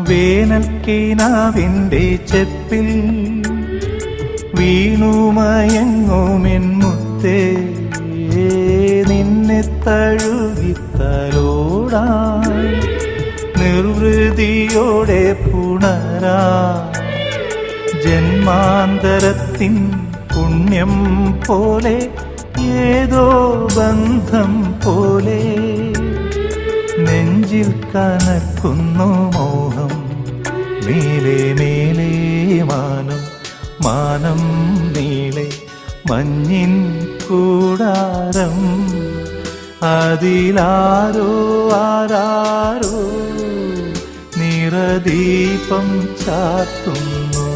വേനൽക്കിനാവിൻ്റെ ചെപ്പിൽ വീണുമയങ്ങുമെൻ മുത്തേ, നിന്നെ തഴുകിത്തലോടാൻ നിർവൃതിയോടെ പുണരാ ജന്മാന്തരത്തിൻ പുണ്യം പോലെ ഏതോ ബന്ധം പോലെ നെഞ്ചിൽ കനക്കുന്നു മോഹം. മേലെ മേലെ മാനം, മാനം നീളെ മഞ്ഞിൻ കൂടാരം, അതിലാരോ ആരാരോ നിറദീപം ചാർത്തുന്നു.